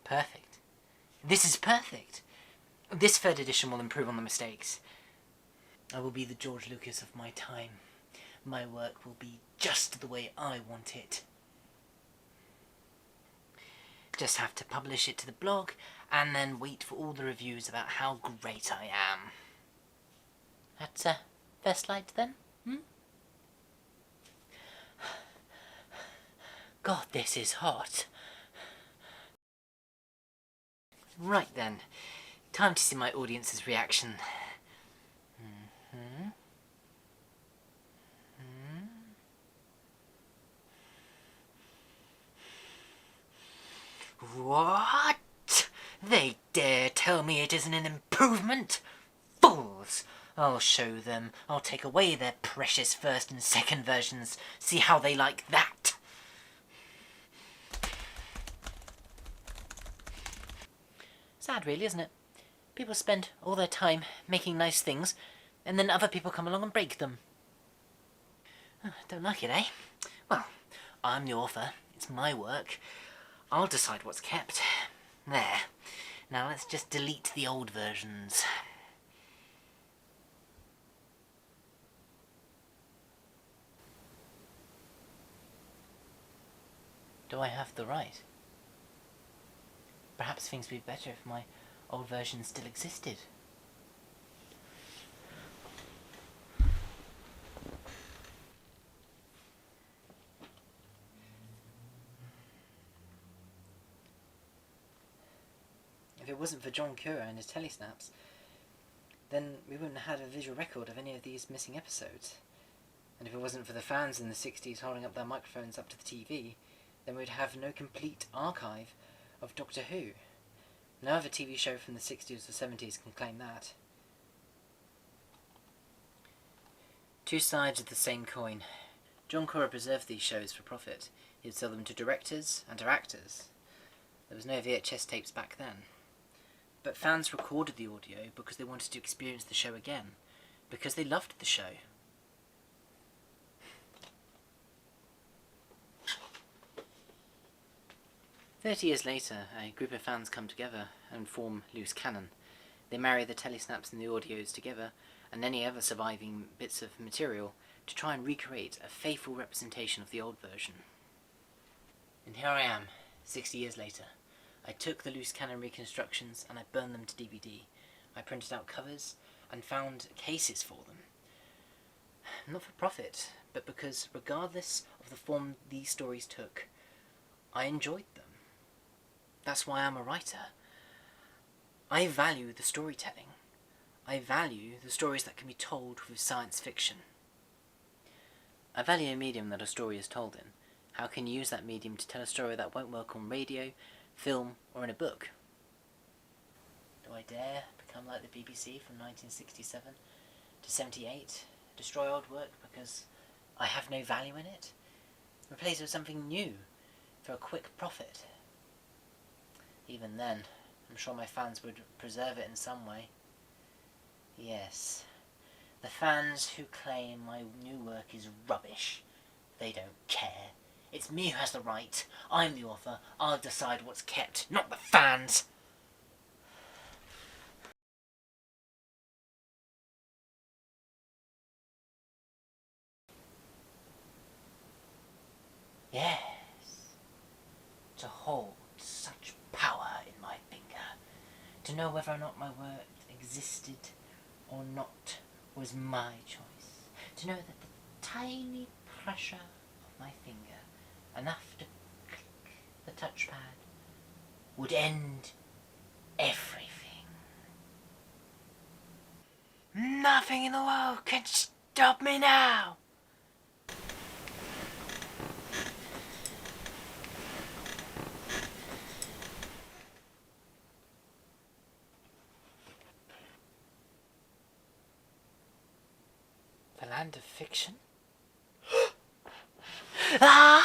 Perfect. This is perfect. This third edition will improve on the mistakes. I will be the George Lucas of my time. My work will be just the way I want it. Just have to publish it to the blog and then wait for all the reviews about how great I am. That's first light then? God, this is hot. Right then, time to see my audience's reaction. What? They dare tell me it isn't an improvement? Fools! I'll show them. I'll take away their precious first and second versions. See how they like that. Sad really, isn't it? People spend all their time making nice things, and then other people come along and break them. Don't like it, eh? Well, I'm the author. It's my work. I'll decide what's kept. There. Now let's just delete the old versions. Do I have the right? Perhaps things would be better if my old version still existed. If it wasn't for John Cura and his telesnaps, then we wouldn't have had a visual record of any of these missing episodes. And if it wasn't for the fans in the 60s holding up their microphones up to the TV, then we'd have no complete archive of Doctor Who. No other TV show from the 60s or 70s can claim that. Two sides of the same coin. John Cura preserved these shows for profit. He would sell them to directors and to actors. There was no VHS tapes back then. But fans recorded the audio because they wanted to experience the show again, because they loved the show. "30 years later, a group of fans come together and form Loose Cannon. They marry the telesnaps and the audios together, and any other surviving bits of material, to try and recreate a faithful representation of the old version. And here I am, 60 years later. I took the Loose Cannon reconstructions and I burned them to DVD. I printed out covers and found cases for them. Not for profit, but because regardless of the form these stories took, I enjoyed them. That's why I'm a writer. I value the storytelling. I value the stories that can be told with science fiction. I value a medium that a story is told in. How can you use that medium to tell a story that won't work on radio, film, or in a book? Do I dare become like the BBC from 1967 to 78, destroy old work because I have no value in it? Replace it with something new for a quick profit? Even then, I'm sure my fans would preserve it in some way. Yes, the fans who claim my new work is rubbish. They don't care. It's me who has the right. I'm the author. I'll decide what's kept, not the fans. Yes, to hold such power in my finger, to know whether or not my work existed or not was my choice, to know that the tiny pressure of my finger, enough to click the touchpad, would end everything. Nothing in the world can stop me now. land of fiction? Ah!